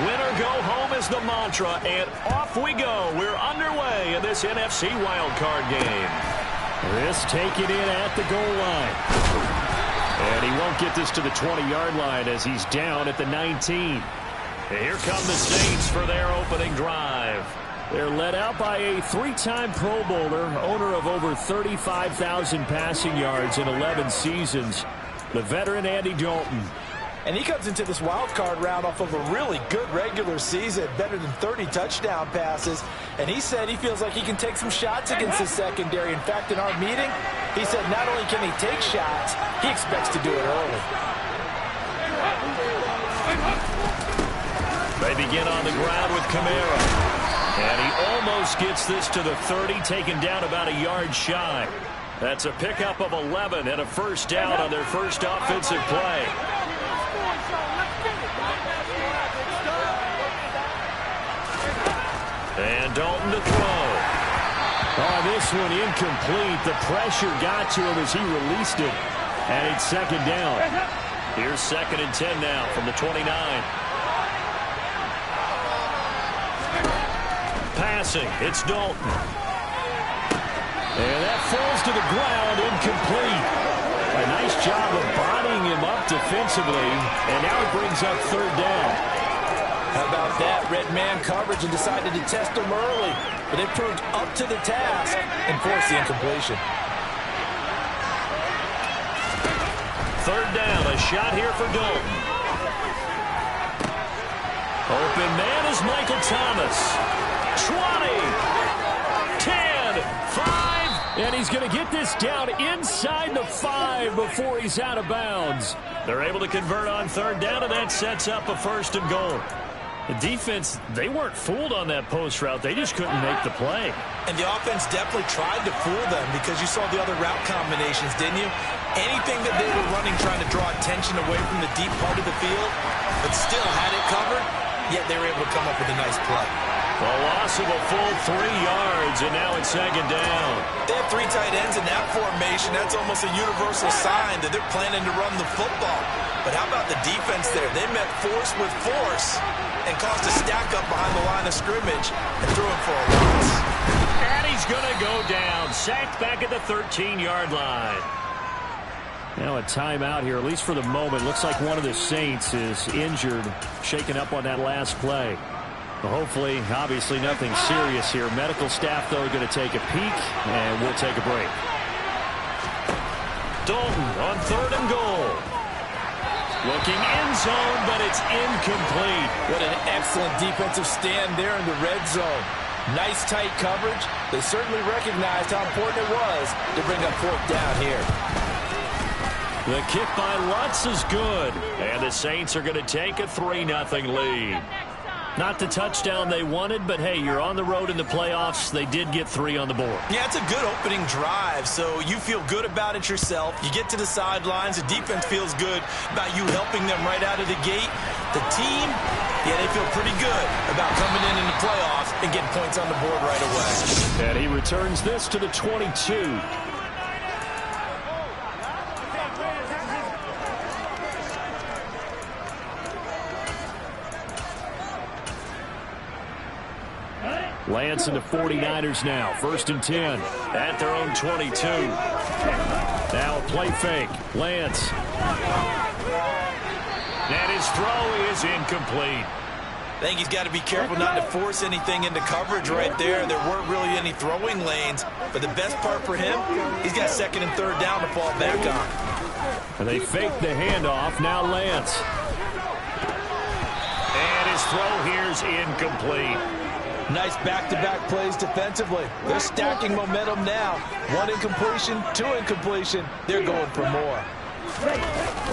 Win or go home is the mantra, and off we go. We're underway in this NFC wildcard game. This taken in at the goal line. And he won't get this to the 20-yard line as he's down at the 19. And here come the Saints for their opening drive. They're led out by a three-time Pro Bowler, owner of over 35,000 passing yards in 11 seasons, the veteran Andy Dalton. And he comes into this wild card round off of a really good regular season, better than 30 touchdown passes. And he said he feels like he can take some shots against the secondary. In fact, in our meeting, he said not only can he take shots, he expects to do it early. They begin on the ground with Kamara. And he almost gets this to the 30, taken down about a yard shy. That's a pickup of 11 and a first down on their first offensive play. And Dalton to throw. Oh, this one incomplete. The pressure got to him as he released it. And it's second down. Here's 2nd and 10 now from the 29. Passing, it's Dalton. And that falls to the ground, incomplete. A nice job of bodying him up defensively, and now it brings up third down. How about that? Red man coverage and decided to test him early, but it proved up to the task and forced the incompletion. Third down, a shot here for Dalton. Open man is Michael Thomas. 20, 10, 5. And he's going to get this down inside the 5 before he's out of bounds. They're able to convert on third down, and that sets up a 1st and goal. The defense, they weren't fooled on that post route. They just couldn't make the play. And the offense definitely tried to fool them because you saw the other route combinations, didn't you? Anything that they were running trying to draw attention away from the deep part of the field, but still had it covered, yet they were able to come up with a nice play. A loss of a full 3 yards, and now it's second down. They have 3 tight ends in that formation. That's almost a universal sign that they're planning to run the football. But how about the defense there? They met force with force and caused a stack up behind the line of scrimmage and threw him for a loss. And he's going to go down, sacked back at the 13-yard line. Now a timeout here, at least for the moment. Looks like one of the Saints is injured, shaken up on that last play. Well, hopefully, obviously nothing serious here. Medical staff, though, are going to take a peek, and we'll take a break. Dalton on 3rd and goal. Looking end zone, but it's incomplete. What an excellent defensive stand there in the red zone. Nice tight coverage. They certainly recognized how important it was to bring up 4th down here. The kick by Lutz is good. And the Saints are going to take a 3-0 lead. Not the touchdown they wanted, but hey, you're on the road in the playoffs. They did get 3 on the board. Yeah, it's a good opening drive, so you feel good about it yourself. You get to the sidelines. The defense feels good about you helping them right out of the gate. The team, yeah, they feel pretty good about coming in the playoffs and getting points on the board right away. And he returns this to the 22. Lance and the 49ers now. 1st and 10. At their own 22. Now a play fake. Lance. And his throw is incomplete. I think he's got to be careful not to force anything into coverage right there. There weren't really any throwing lanes. But the best part for him, he's got 2nd and 3rd down to fall back on. And they fake the handoff. Now Lance. And his throw here's incomplete. Nice back-to-back plays defensively. They're stacking momentum now. 1 incompletion, 2 incompletion. They're going for more.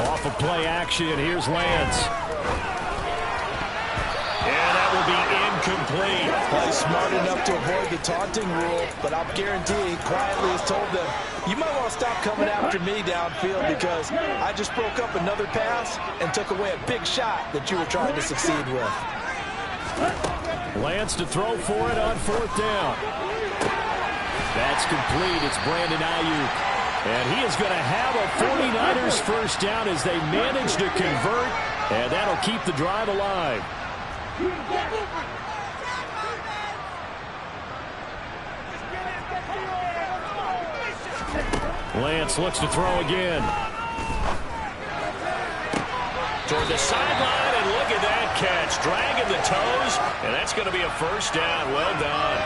Off of play action, here's Lance. And that will be incomplete. Play smart enough to avoid the taunting rule, but I'll guarantee he quietly has told them, you might want to stop coming after me downfield because I just broke up another pass and took away a big shot that you were trying to succeed with. Lance to throw for it on 4th down. That's complete. It's Brandon Ayuk. And he is going to have a 49ers first down as they manage to convert, and that'll keep the drive alive. Lance looks to throw again. Toward the sideline, and look at that catch. Dragging the toes, and that's going to be a first down. Well done.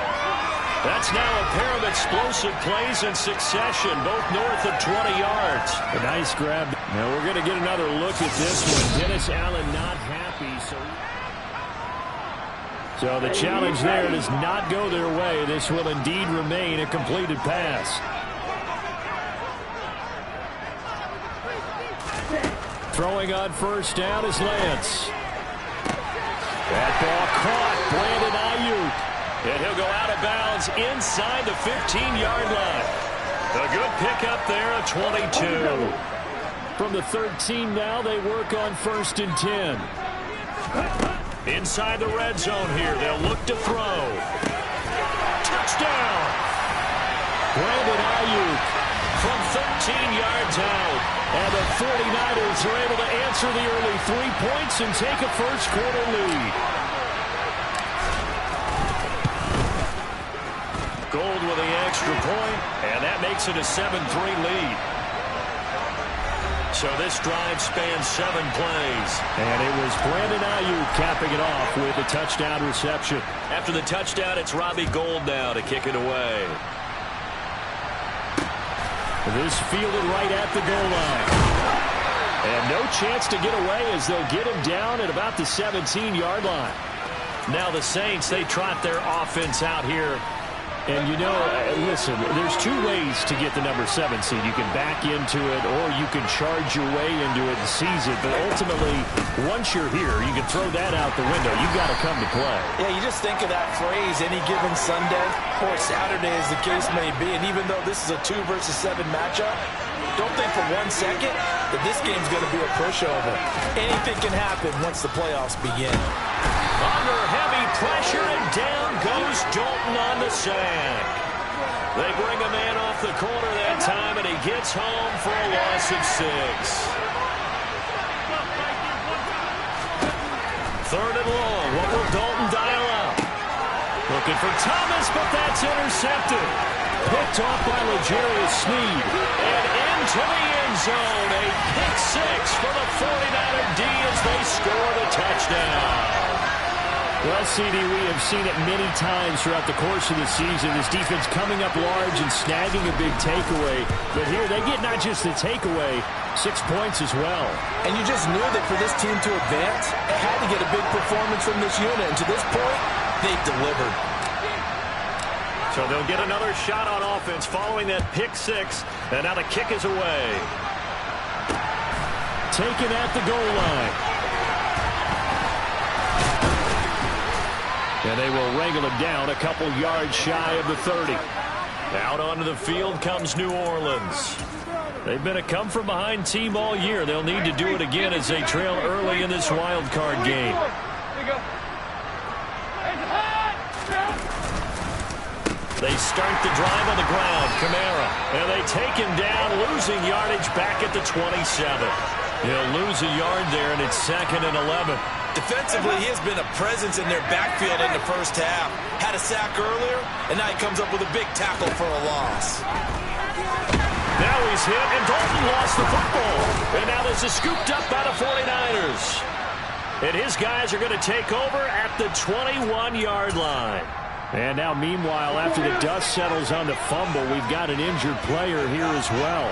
That's now a pair of explosive plays in succession, both north of 20 yards. A nice grab. Now we're going to get another look at this one. Dennis Allen not happy. So the challenge there does not go their way. This will indeed remain a completed pass. Throwing on first down is Lance. That ball caught. Brandon Ayuk. And he'll go out of bounds inside the 15-yard line. A good pickup there at 22. From the 13 now, they work on 1st and 10. Inside the red zone here. They'll look to throw. Touchdown! Brandon Ayuk from 13 yards out. And the 49ers are able to answer the early 3 points and take a first-quarter lead. Gold with the extra point, and that makes it a 7-3 lead. So this drive spans 7 plays. And it was Brandon Ayuk capping it off with a touchdown reception. After the touchdown, it's Robbie Gould now to kick it away. This fielded right at the goal line. And no chance to get away as they'll get him down at about the 17-yard line. Now the Saints, they trot their offense out here. And, you know, listen, there's 2 ways to get the number 7 seed. You can back into it or you can charge your way into it and seize it. But ultimately, once you're here, you can throw that out the window. You've got to come to play. Yeah, you just think of that phrase, any given Sunday or Saturday as the case may be. And even though this is a 2 versus 7 matchup, don't think for 1 second that this game's going to be a pushover. Anything can happen once the playoffs begin. Under heavy pressure, and down goes Dalton on the sack. They bring a man off the corner that time, and he gets home for a loss of 6. 3rd and long. What will Dalton dial up? Looking for Thomas, but that's intercepted. Picked off by L'Jarius Sneed. And into the end zone. A pick 6 for the 49er D as they score the touchdown. Well, CD, we have seen it many times throughout the course of the season. This defense coming up large and snagging a big takeaway. But here they get not just the takeaway, 6 points as well. And you just knew that for this team to advance, it had to get a big performance from this unit. And to this point, they've delivered. So they'll get another shot on offense following that pick 6. And now the kick is away. Taken at the goal line. And they will wrangle him down a couple yards shy of the 30. Out onto the field comes New Orleans. They've been a come-from-behind team all year. They'll need to do it again as they trail early in this wild card game. They start the drive on the ground. Kamara. And they take him down, losing yardage back at the 27. He'll lose a yard there, and it's 2nd and 11. Defensively, he has been a presence in their backfield in the first half. Had a sack earlier, and now he comes up with a big tackle for a loss. Now he's hit, and Dalton lost the football. And now this is scooped up by the 49ers. And his guys are going to take over at the 21-yard line. And now, meanwhile, after the dust settles on the fumble, we've got an injured player here as well.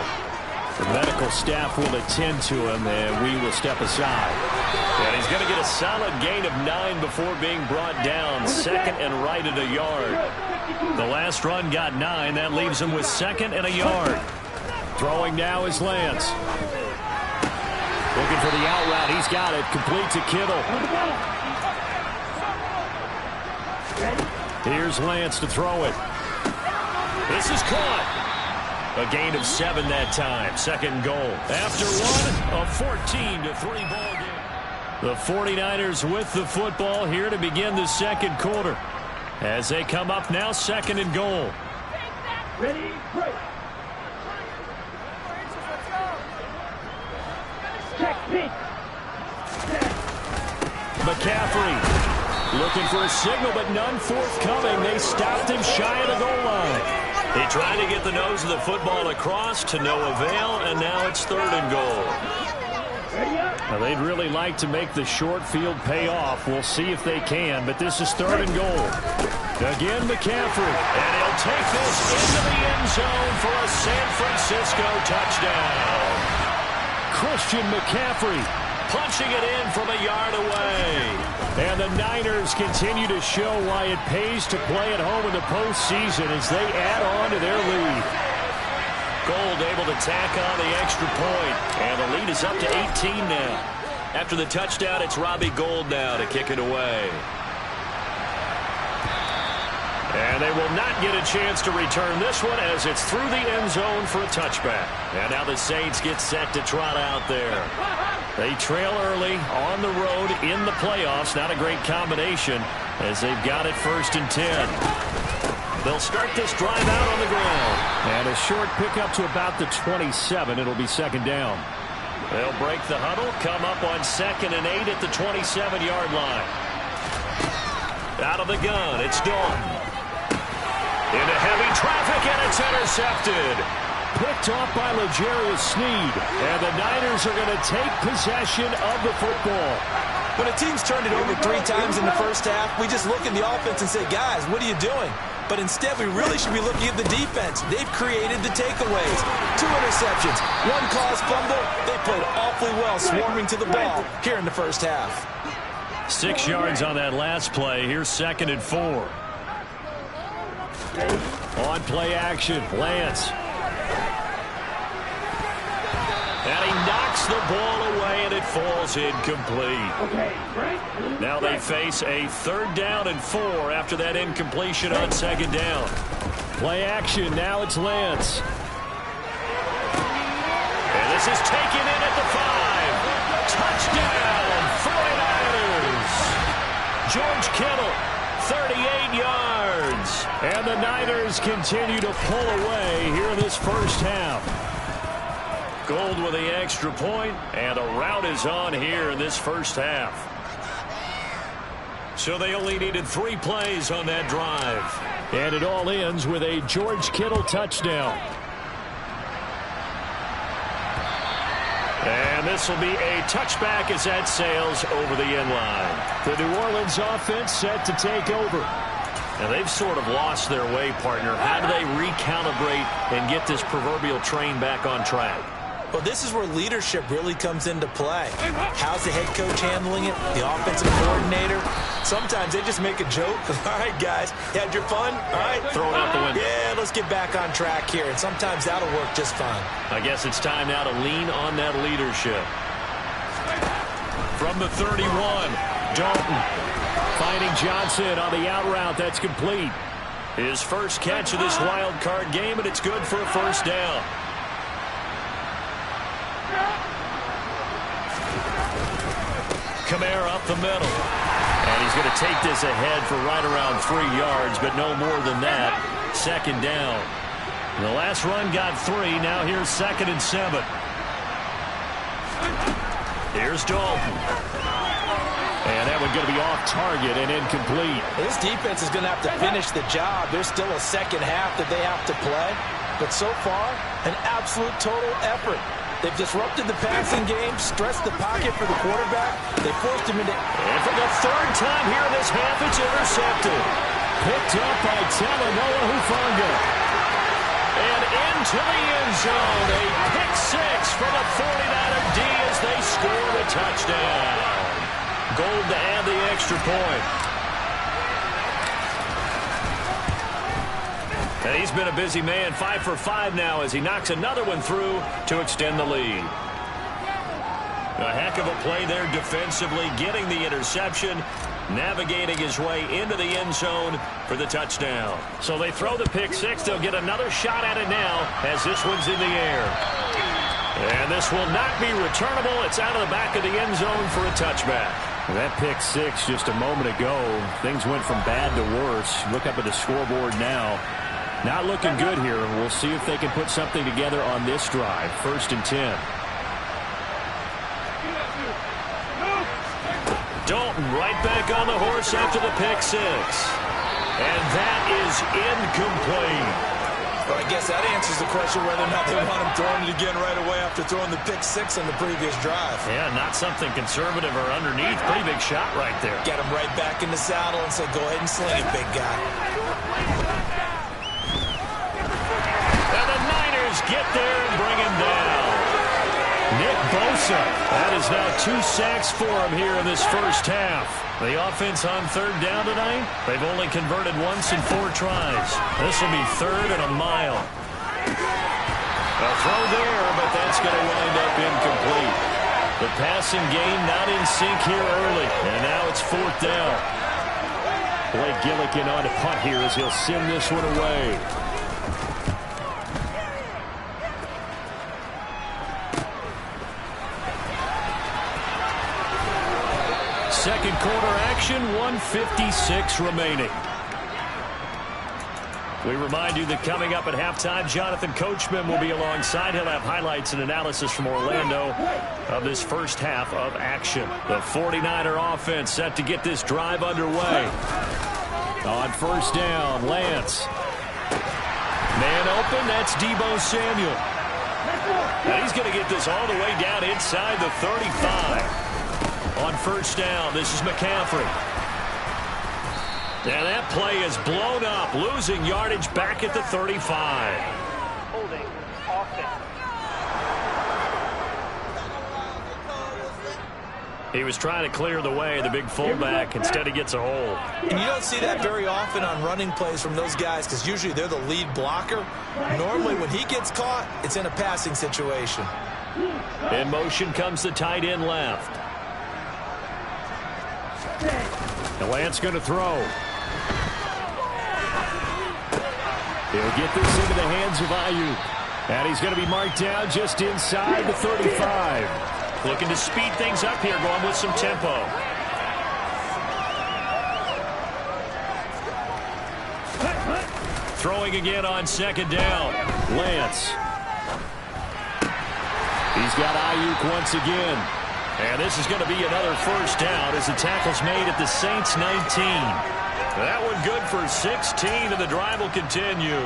The medical staff will attend to him, and we will step aside. And he's going to get a solid gain of 9 before being brought down. 2nd and right at a yard. The last run got 9. That leaves him with 2nd and a yard. Throwing now is Lance. Looking for the out route. He's got it. Complete to Kittle. Here's Lance to throw it. This is caught. A gain of 7 that time. 2nd goal. After one, a 14-3 ball game. The 49ers with the football here to begin the 2nd quarter. As they come up now, 2nd and goal. Ready, break. McCaffrey. Looking for a signal, but none forthcoming. They stopped him shy of the goal line. He tried to get the nose of the football across to no avail, and now it's 3rd and goal. Now, they'd really like to make the short field pay off. We'll see if they can, but this is 3rd and goal. Again, McCaffrey. And he'll take this into the end zone for a San Francisco touchdown. Christian McCaffrey punching it in from a yard away. And the Niners continue to show why it pays to play at home in the postseason as they add on to their lead. Gold able to tack on the extra point, and the lead is up to 18 now. After the touchdown, it's Robbie Gould now to kick it away. And they will not get a chance to return this one as it's through the end zone for a touchback. And now the Saints get set to trot out there. They trail early on the road in the playoffs. Not a great combination as they've got it 1st and 10. They'll start this drive out on the ground. And a short pickup to about the 27. It'll be 2nd down. They'll break the huddle, come up on 2nd and 8 at the 27-yard line. Out of the gun, it's Dalton. Into heavy traffic, and it's intercepted. Picked off by L'Jarius Sneed. And the Niners are going to take possession of the football. When a team's turned it over 3 times in the first half, we just look at the offense and say, guys, what are you doing? But instead, we really should be looking at the defense. They've created the takeaways. 2 interceptions, 1 caused fumble. They played awfully well swarming to the ball here in the first half. 6 yards on that last play. Here's 2nd and 4. On play action, Lance. And he knocks the ball away, and it falls incomplete. Now they face a 3rd down and 4 after that incompletion on 2nd down. Play action, now it's Lance. And this is taken in at the 5. Touchdown, 49ers. George Kittle, 38 yards. And the Niners continue to pull away here in this first half. Gould with the extra point, and a rout is on here in this first half. So they only needed 3 plays on that drive. And it all ends with a George Kittle touchdown. And this will be a touchback as that sails over the end line. The New Orleans offense set to take over. And they've sort of lost their way, partner. How do they recalibrate and get this proverbial train back on track? Well, this is where leadership really comes into play. How's the head coach handling it? The offensive coordinator? Sometimes they just make a joke. All right, guys, you had your fun? All right, throw it out the window. Yeah, let's get back on track here. And sometimes that'll work just fine. I guess it's time now to lean on that leadership. From the 31, Dalton finding Johnson on the out route. That's complete. His first catch of this wild card game, and it's good for a 1st down. Kamara up the middle. And he's going to take this ahead for right around 3 yards, but no more than that. 2nd down. The last run got 3. Now here's 2nd and 7. Here's Dalton. And that one going to be off target and incomplete. This defense is going to have to finish the job. There's still a second half that they have to play. But so far, an absolute total effort. They've disrupted the passing game, stressed the pocket for the quarterback. They forced him into... And for the 3rd time here in this half, it's intercepted. Picked up by Talanoa Hufanga. And into the end zone. A pick 6 for the 49er D as they score the touchdown. Gould to add the extra point. And he's been a busy man, 5 for 5 now as he knocks another one through to extend the lead. A heck of a play there defensively, getting the interception, navigating his way into the end zone for the touchdown. So they throw the pick 6. They'll get another shot at it now as this one's in the air. And this will not be returnable. It's out of the back of the end zone for a touchback. That pick 6 just a moment ago, things went from bad to worse. Look up at the scoreboard now. Not looking good here. We'll see if they can put something together on this drive. 1st and 10. Dalton right back on the horse after the pick six. And that is incomplete. Well, I guess that answers the question whether or not they want him throwing it again right away after throwing the pick six on the previous drive. Yeah, not something conservative or underneath. Pretty big shot right there. Get him right back in the saddle and say, go ahead and sling it, big guy. And the Niners get there and bring him down. Nick Bosa. That is now 2 sacks for him here in this first half. The offense on third down tonight, they've only converted once in 4 tries. This will be third and a mile. A throw there, but that's going to wind up incomplete. The passing game not in sync here early, and now it's 4th down. Blake Gillikin on to punt here as he'll send this one away. Second quarter action, 1:56 remaining. We remind you that coming up at halftime, Jonathan Coachman will be alongside. He'll have highlights and analysis from Orlando of this first half of action. The 49er offense set to get this drive underway. On first down, Lance. Man open, that's Deebo Samuel. And he's going to get this all the way down inside the 35. On first down, this is McCaffrey. And that play is blown up, losing yardage back at the 35. Holding offense. He was trying to clear the way, the big fullback. Instead, he gets a hold. And you don't see that very often on running plays from those guys because usually they're the lead blocker. Normally, when he gets caught, it's in a passing situation. In motion comes the tight end left. The Lance going to throw. He'll get this into the hands of Ayuk. And he's going to be marked down just inside the 35. Looking to speed things up here, going with some tempo. Throwing again on second down. Lance. He's got Ayuk once again. And this is going to be another first down as the tackle's made at the Saints 19. That one good for 16, and the drive will continue.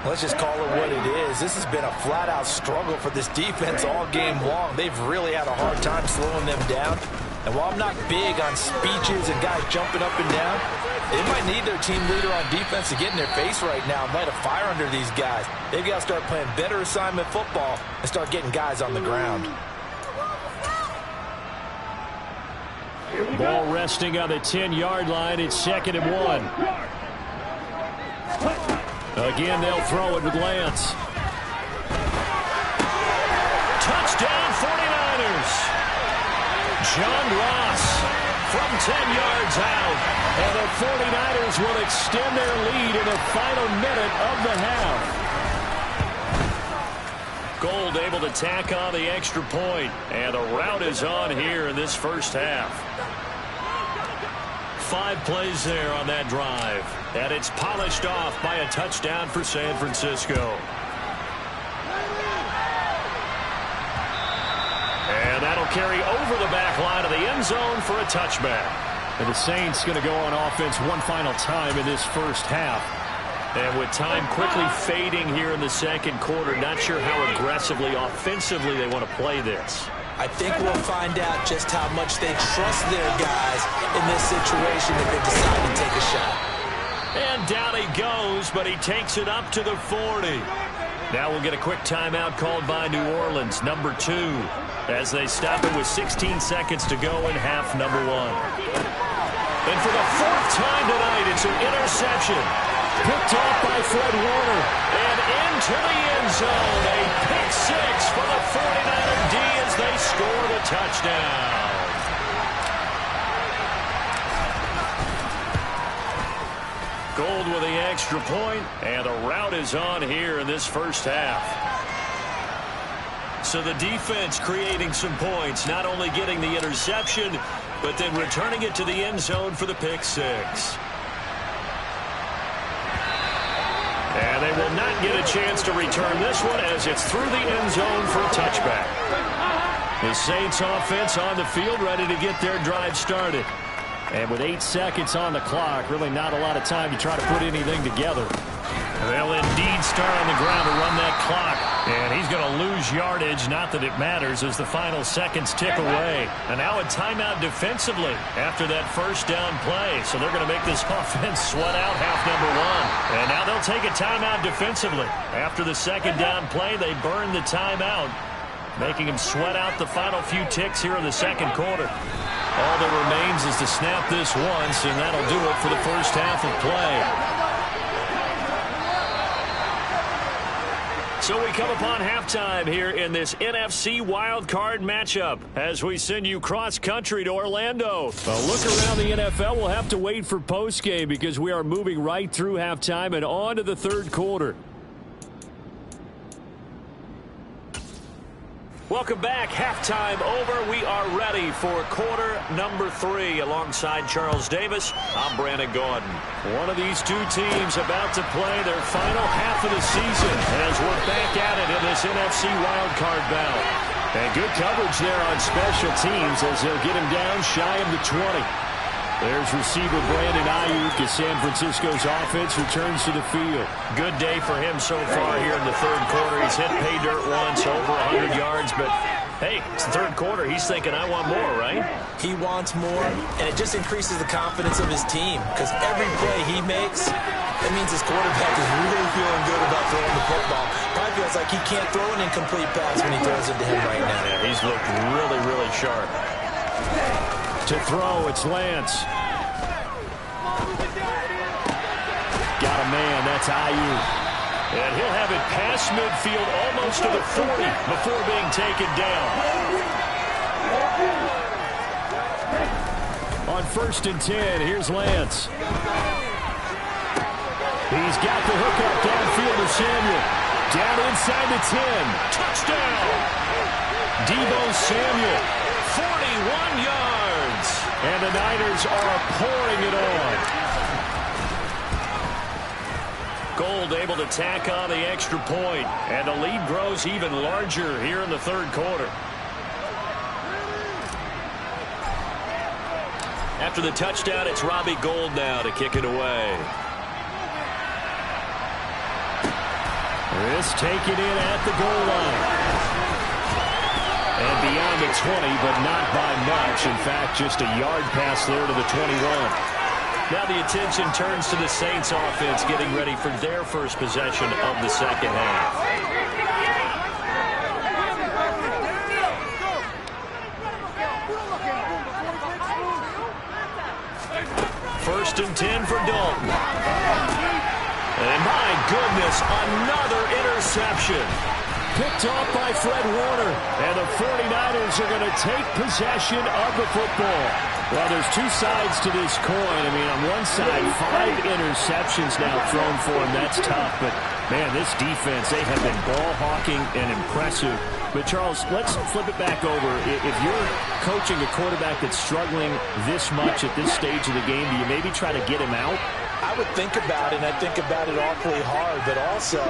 Let's just call it what it is. This has been a flat-out struggle for this defense all game long. They've really had a hard time slowing them down. And while I'm not big on speeches and guys jumping up and down, they might need their team leader on defense to get in their face right now and light a fire under these guys. They've got to start playing better assignment football and start getting guys on the ground. Ball resting on the 10-yard line. It's 2nd and 1. Again, they'll throw it with Lance. Touchdown, 49ers. John Ross from 10 yards out. And the 49ers will extend their lead in the final minute of the half. Gold able to tack on the extra point. And the route is on here in this first half. 5 plays there on that drive. And it's polished off by a touchdown for San Francisco. And that'll carry over the back line of the end zone for a touchback. And the Saints going to go on offense one final time in this first half. And with time quickly fading here in the second quarter, not sure how aggressively, offensively they want to play this. I think we'll find out just how much they trust their guys in this situation if they decide to take a shot. And down he goes, but he takes it up to the 40. Now we'll get a quick timeout called by New Orleans, number 2, as they stop it with 16 seconds to go in half number 1. And for the 4th time tonight, it's an interception. Picked off by Fred Warner. And into the end zone. A pick 6 for the 49er D as they score the touchdown. Gold with the extra point, and the route is on here in this first half. So the defense creating some points, not only getting the interception, but then returning it to the end zone for the pick 6. And they will not get a chance to return this one as it's through the end zone for a touchback. The Saints offense on the field, ready to get their drive started. And with 8 seconds on the clock, really not a lot of time to try to put anything together. They'll indeed start on the ground to run that clock. And he's going to lose yardage, not that it matters, as the final seconds tick away. And now a timeout defensively after that first down play. So they're going to make this offense sweat out half number one. And now they'll take a timeout defensively. After the second down play, they burn the timeout, making him sweat out the final few ticks here in the second quarter. All that remains is to snap this once, and that'll do it for the first half of play. So we come upon halftime here in this NFC wildcard matchup as we send you cross-country to Orlando. A look around the NFL, we'll have to wait for postgame because we are moving right through halftime and on to the third quarter. Welcome back. Halftime over. We are ready for quarter number 3. Alongside Charles Davis, I'm Brandon Gordon. One of these two teams about to play their final half of the season as we're back at it in this NFC wildcard bout. And good coverage there on special teams as they'll get him down shy of the 20. There's receiver Brandon Ayuk as San Francisco's offense returns to the field. Good day for him so far here in the third quarter. He's hit pay dirt once, over 100 yards, but hey, it's the third quarter. He's thinking, I want more, right? He wants more, and it just increases the confidence of his team because every play he makes, that means his quarterback is really feeling good about throwing the football. Probably feels like he can't throw an incomplete pass when he throws it to him right now. Yeah, he's looked really, really sharp. To throw, it's Lance. Got a man, that's Ayuk. And he'll have it past midfield almost to the 40 before being taken down. On 1st and 10, here's Lance. He's got the hookup downfield to Samuel. Down inside the 10. Touchdown! Deebo Samuel, 41 yards. And the Niners are pouring it on. Gold able to tack on the extra point, and the lead grows even larger here in the third quarter. After the touchdown, it's Robbie Gould now to kick it away. This taken in at the goal line. And beyond the 20, but not by much. In fact, just a yard pass there to the 21. Now the attention turns to the Saints offense getting ready for their first possession of the second half. 1st and 10 for Dalton. And my goodness, another interception. Picked off by Fred Warner. And the 49ers are going to take possession of the football. Well, there's two sides to this coin. I mean, on one side, 5 interceptions now thrown for him. That's tough. But, man, this defense, they have been ball hawking and impressive. But, Charles, let's flip it back over. If you're coaching a quarterback that's struggling this much at this stage of the game, do you maybe try to get him out? I would think about it, and I think about it awfully hard, but also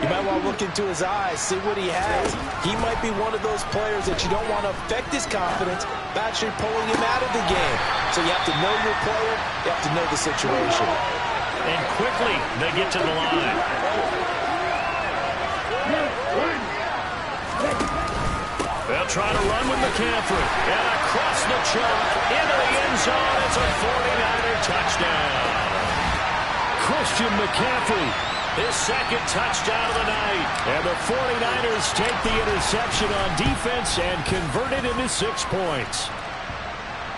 you might want to look into his eyes, see what he has. He might be one of those players that you don't want to affect his confidence by actually pulling him out of the game. So you have to know your player, you have to know the situation. And quickly they get to the line. They'll try to run with McCaffrey. And across the chalk, into the end zone. It's a 49er touchdown. Christian McCaffrey, his second touchdown of the night. And the 49ers take the interception on defense and convert it into 6 points.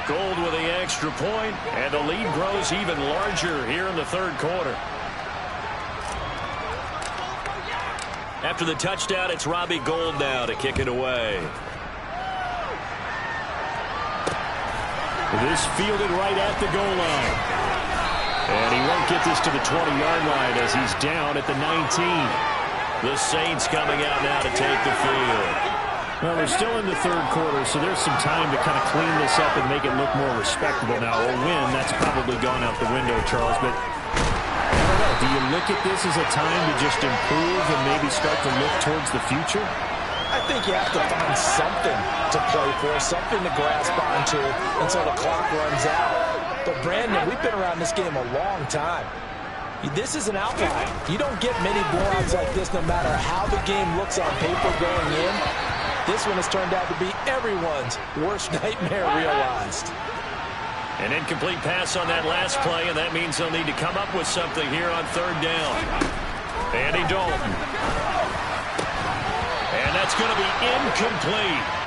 Gould with the extra point, and the lead grows even larger here in the third quarter. After the touchdown, it's Robbie Gould now to kick it away. This fielded right at the goal line. And he won't get this to the 20-yard line as he's down at the 19. The Saints coming out now to take the field. Well, they're still in the third quarter, so there's some time to kind of clean this up and make it look more respectable now. A win, that's probably gone out the window, Charles, but I don't know. Do you look at this as a time to just improve and maybe start to look towards the future? I think you have to find something to play for, something to grasp onto until the clock runs out. But, Brandon, we've been around this game a long time. This is an outlier. You don't get many blowouts like this no matter how the game looks on paper going in. This one has turned out to be everyone's worst nightmare realized. An incomplete pass on that last play, and that means they'll need to come up with something here on third down. Andy Dalton. And that's going to be incomplete.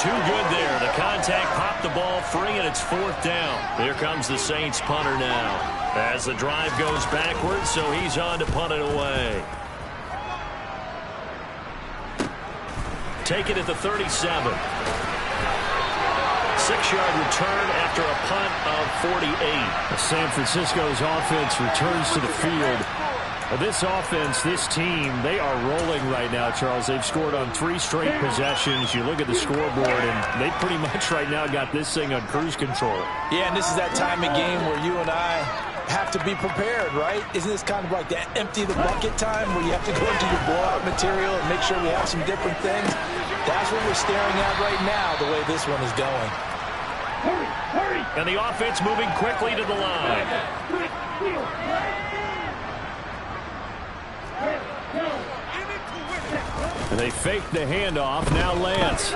too good there. The contact popped the ball free, and it's 4th down. Here comes the Saints punter now. As the drive goes backwards, so he's on to punt it away. Take it at the 37. 6-yard return after a punt of 48. San Francisco's offense returns to the field. This offense, this team, they are rolling right now, Charles. They've scored on 3 straight possessions. You look at the scoreboard, and they pretty much right now got this thing on cruise control. Yeah, and this is that time of game where you and I have to be prepared, right? Isn't this kind of like the empty the bucket time where you have to go into your blowout material and make sure we have some different things? That's what we're staring at right now, the way this one is going. And the offense moving quickly to the line. And they fake the handoff. Now Lance.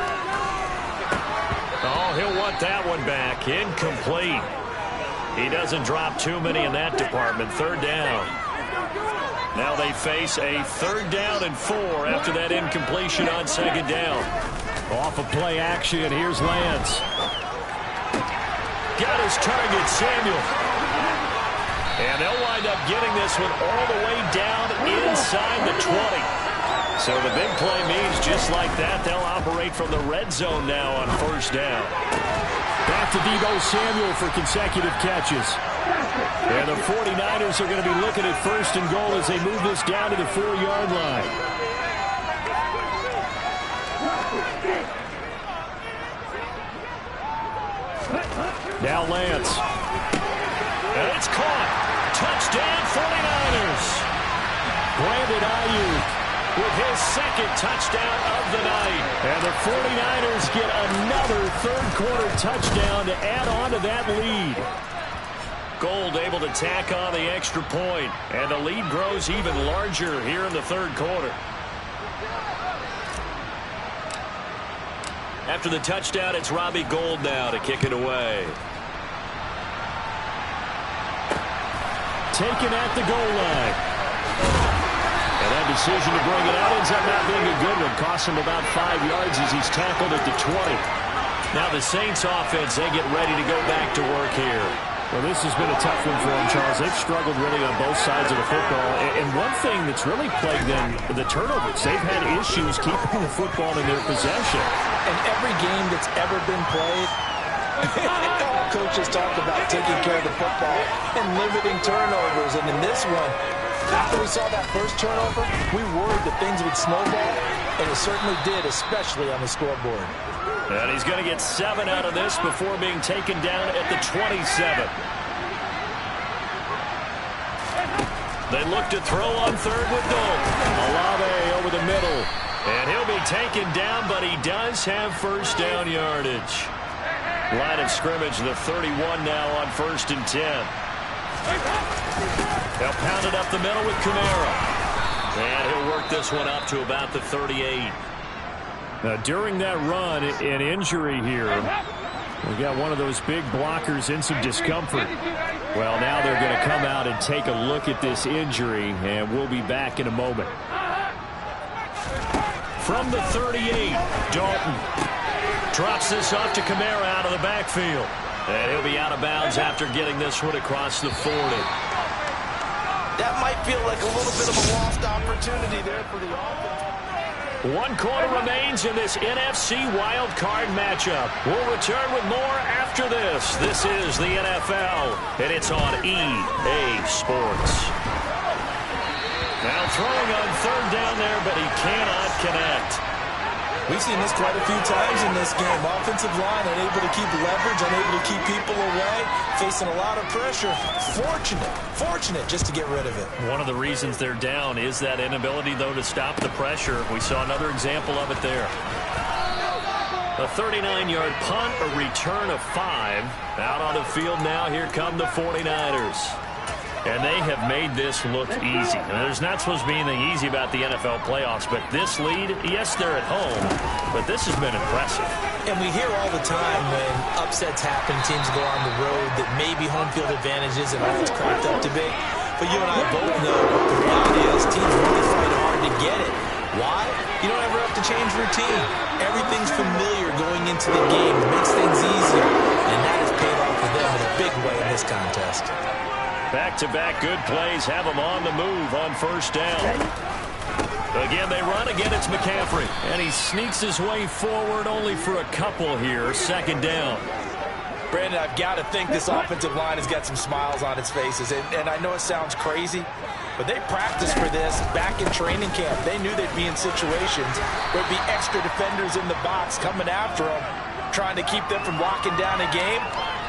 Oh, he'll want that one back. Incomplete. He doesn't drop too many in that department. 3rd down. Now they face a 3rd down and 4 after that incompletion on 2nd down. Off of play action. Here's Lance. Got his target, Samuel. And they'll wind up getting this one all the way down inside the 20. So the big play means just like that, they'll operate from the red zone now on 1st down. Back to Deebo Samuel for consecutive catches. And the 49ers are going to be looking at 1st and goal as they move this down to the 4-yard line. Now Lance. And it's caught. Touchdown 49ers. Brandon Ayuk with his 2nd touchdown of the night. And the 49ers get another 3rd-quarter touchdown to add on to that lead. Gold able to tack on the extra point, and the lead grows even larger here in the 3rd quarter. After the touchdown, it's Robbie Gould now to kick it away. Taken at the goal line. And that decision to bring it out ends up not being a good one. Costs him about 5 yards as he's tackled at the 20. Now the Saints offense, they get ready to go back to work here. Well, this has been a tough one for them, Charles. They've struggled really on both sides of the football. And one thing that's really plagued them, the turnovers. They've had issues keeping the football in their possession. And every game that's ever been played, all coaches talk about taking care of the football and limiting turnovers. And in this one, after we saw that first turnover, we worried that things would snowball, and it certainly did, especially on the scoreboard. And he's going to get 7 out of this before being taken down at the 27. They look to throw on 3rd with Dalton. Olave over the middle. And he'll be taken down, but he does have 1st down yardage. Line of scrimmage, the 31 now on 1st and 10. They'll pound it up the middle with Kamara. And he'll work this one up to about the 38. During that run, an injury here. We got one of those big blockers in some discomfort. Well, now they're going to come out and take a look at this injury, and we'll be back in a moment. From the 38, Dalton drops this off to Kamara out of the backfield. And he'll be out of bounds after getting this one across the 40. That might feel like a little bit of a lost opportunity there for the offense. 1 quarter remains in this NFC wild card matchup. We'll return with more after this. This is the NFL, and it's on EA Sports. Now throwing on 3rd down there, but he cannot connect. We've seen this quite a few times in this game. Offensive line unable to keep leverage, unable to keep people away, facing a lot of pressure. Fortunate just to get rid of it. One of the reasons they're down is that inability, though, to stop the pressure. We saw another example of it there. A 39-yard punt, a return of 5. Out on the field now, here come the 49ers. And they have made this look easy. And there's not supposed to be anything easy about the NFL playoffs, but this lead, yes, they're at home, but this has been impressive. And we hear all the time when upsets happen, teams go on the road, that maybe home field advantage isn't all it's cracked up to be. But you and I both know the reality is teams really fight hard to get it. Why? You don't ever have to change routine. Everything's familiar going into the game. It makes things easier, and that has paid off for them in a big way in this contest. Back-to-back good plays have them on the move on first down. Again, they run. Again, it's McCaffrey. And he sneaks his way forward only for a couple here. Second down. Brandon, I've got to think this offensive line has got some smiles on its faces. And I know it sounds crazy, but they practiced for this back in training camp. They knew they'd be in situations where there'd be extra defenders in the box coming after them, trying to keep them from locking down a game.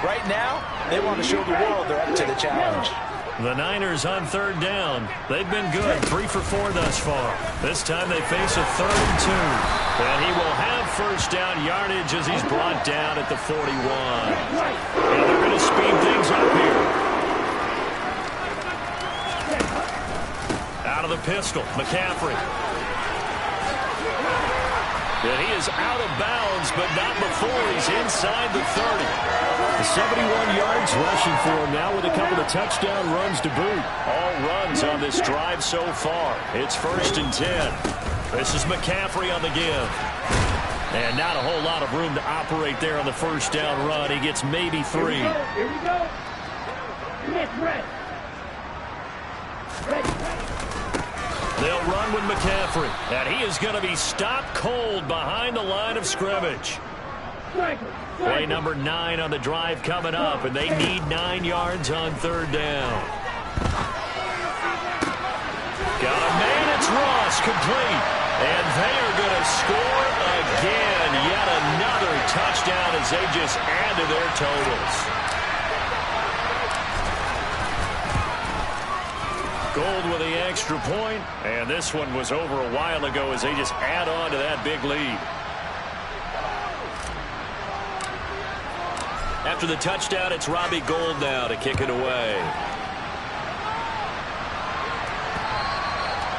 Right now, they want to show the world they're up to the challenge. The Niners on third down. They've been good, 3 for 4 thus far. This time they face a 3rd and 2. And he will have first down yardage as he's brought down at the 41. And they're going to speed things up here. Out of the pistol, McCaffrey. And he is out of bounds, but not before he's inside the 30. 71 yards rushing for him now with a couple of touchdown runs to boot. All runs on this drive so far. It's 1st and 10. This is McCaffrey on the give. And not a whole lot of room to operate there on the first down run. He gets maybe 3. Here we go. Red. They'll run with McCaffrey. And he is going to be stopped cold behind the line of scrimmage. Play number 9 on the drive coming up, and they need 9 yards on third down. Got a man, it's Ross, complete. And they are going to score again. Yet another touchdown as they just add to their totals. Gold with the extra point, and this one was over a while ago as they just add on to that big lead. After the touchdown, it's Robbie Gould now to kick it away.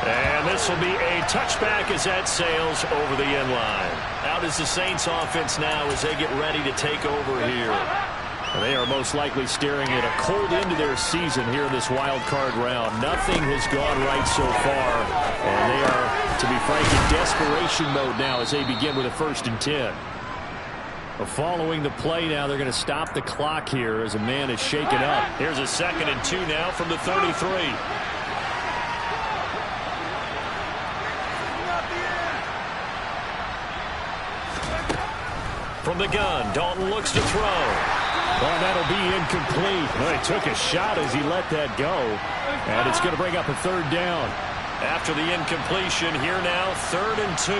And this will be a touchback as that sails over the end line. Out is the Saints offense now as they get ready to take over here. They are most likely staring at a cold end to their season here in this wild card round. Nothing has gone right so far, and they are, to be frank, in desperation mode now as they begin with a 1st and 10. Following the play now, they're going to stop the clock here as a man is shaken up. Here's a 2nd and 2 now from the 33. From the gun, Dalton looks to throw. Well, that'll be incomplete. Well, he took a shot as he let that go. And it's going to bring up a 3rd down. After the incompletion, here now, 3rd and 2.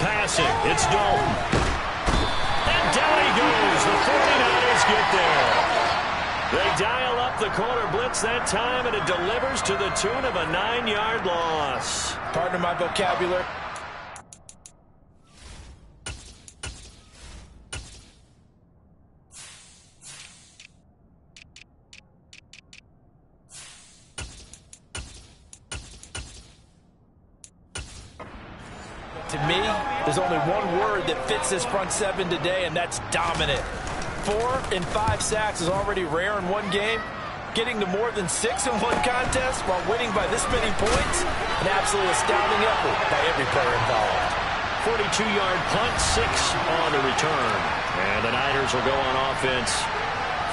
Passing, it's Dalton. And down he goes. The 49ers get there. They dial up the corner blitz that time, and it delivers to the tune of a 9-yard loss. Pardon my vocabulary. To me, there's only one word that fits this front 7 today, and that's dominant. 4 and 5 sacks is already rare in one game. Getting to more than 6 in one contest while winning by this many points, an absolutely astounding effort by every player involved. 42-yard punt, 6 on the return. And the Niners will go on offense,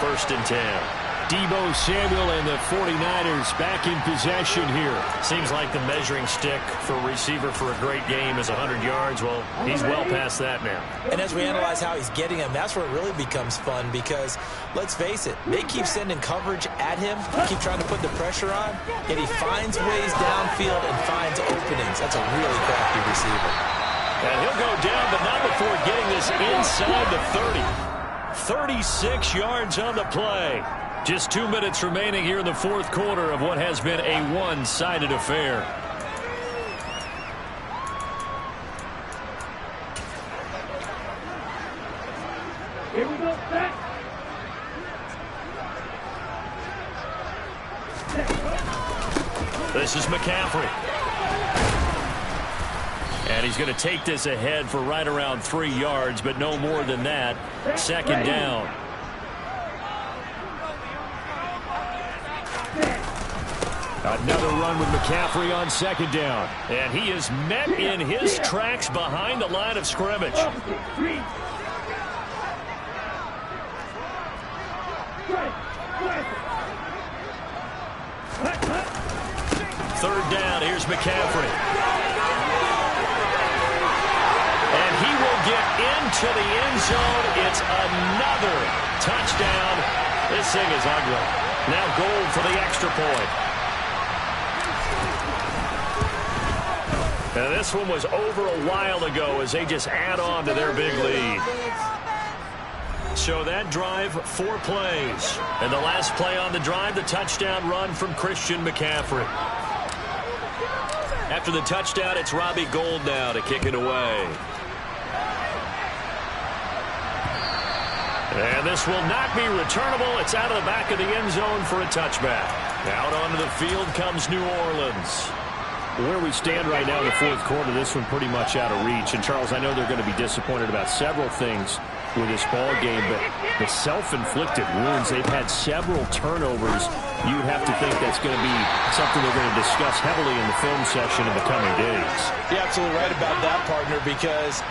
1st and 10. Deebo Samuel and the 49ers back in possession here. Seems like the measuring stick for a receiver for a great game is 100 yards. Well, he's well past that now. And as we analyze how he's getting them, that's where it really becomes fun because, let's face it, they keep sending coverage at him, keep trying to put the pressure on, yet he finds ways downfield and finds openings. That's a really crafty receiver. And he'll go down, but not before getting this inside the 30. 36 yards on the play. Just 2 minutes remaining here in the 4th quarter of what has been a one-sided affair. Here we go, back. This is McCaffrey. And he's going to take this ahead for right around 3 yards, but no more than that. 2nd down. Another run with McCaffrey on second down. And he is met in his tracks behind the line of scrimmage. Third down, here's McCaffrey. And he will get into the end zone. It's another touchdown. This thing is ugly. Now goal for the extra point. And this one was over a while ago as they just add on to their big lead. So that drive, 4 plays. And the last play on the drive, the touchdown run from Christian McCaffrey. After the touchdown, it's Robbie Gould now to kick it away. And this will not be returnable. It's out of the back of the end zone for a touchback. Out onto the field comes New Orleans. Where we stand right now in the fourth quarter, this one pretty much out of reach. And, Charles, I know they're going to be disappointed about several things with this ball game, but the self-inflicted wounds, they've had several turnovers. You'd have to think that's going to be something they're going to discuss heavily in the film session in the coming days. You're absolutely right about that, partner, because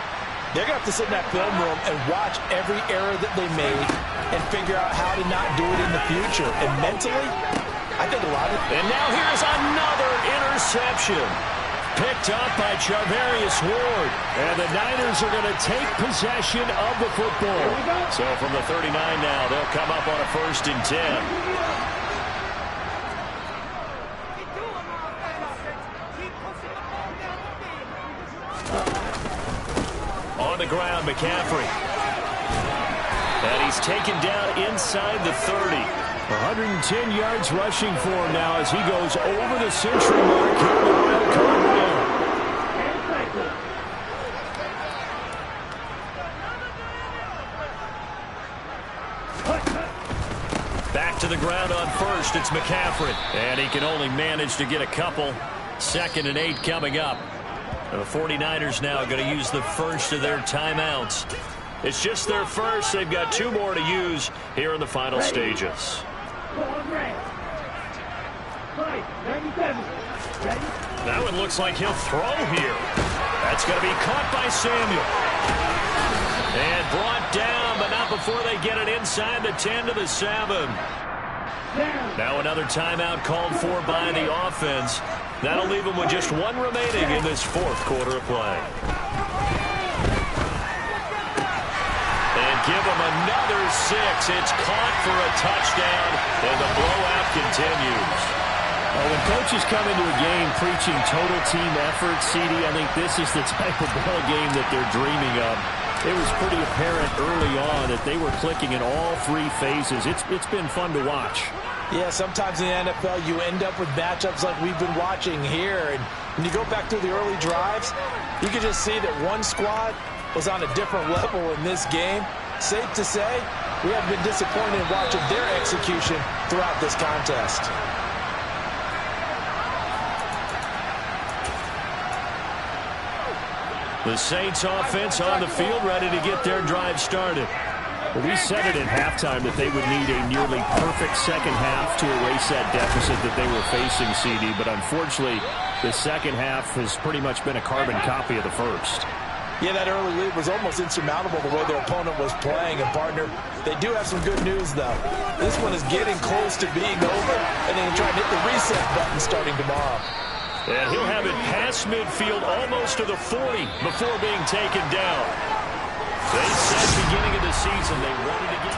they're going to have to sit in that film room and watch every error that they made and figure out how to not do it in the future. And mentally, I think a lot of it. And now here's another interception. Picked up by Charvarius Ward. And the Niners are going to take possession of the football. So from the 39 now, they'll come up on a 1st and 10. On the ground, McCaffrey. And he's taken down inside the 30. 110 yards rushing for him now as he goes over the century mark here in the wild card round. Back to the ground on 1st. It's McCaffrey. And he can only manage to get a couple. 2nd and 8 coming up. The 49ers now going to use the first of their timeouts. It's just their first. They've got 2 more to use here in the final stages. That one looks like he'll throw here. That's going to be caught by Samuel. And brought down, but not before they get it inside the 10 to the 7. Now another timeout called for by the offense. That'll leave them with just 1 remaining in this 4th quarter of play. And give them another 6. It's caught for a touchdown, and the blowout continues. Well, when coaches come into a game preaching total team effort, CD, I think this is the type of ball game that they're dreaming of. It was pretty apparent early on that they were clicking in all 3 phases. It's been fun to watch. Yeah, sometimes in the NFL you end up with matchups like we've been watching here. And when you go back through the early drives, you can just see that one squad was on a different level in this game. Safe to say, we have been disappointed in watching their execution throughout this contest. The Saints offense on the field ready to get their drive started. Well, we said it at halftime that they would need a nearly perfect second half to erase that deficit that they were facing, CD. But unfortunately, the second half has pretty much been a carbon copy of the first. Yeah, that early lead was almost insurmountable the way their opponent was playing. And, partner, they do have some good news, though. This one is getting close to being over, and they can try and hit the reset button starting tomorrow. And he'll have it past midfield almost to the 40 before being taken down. They said beginning of the season they wanted to get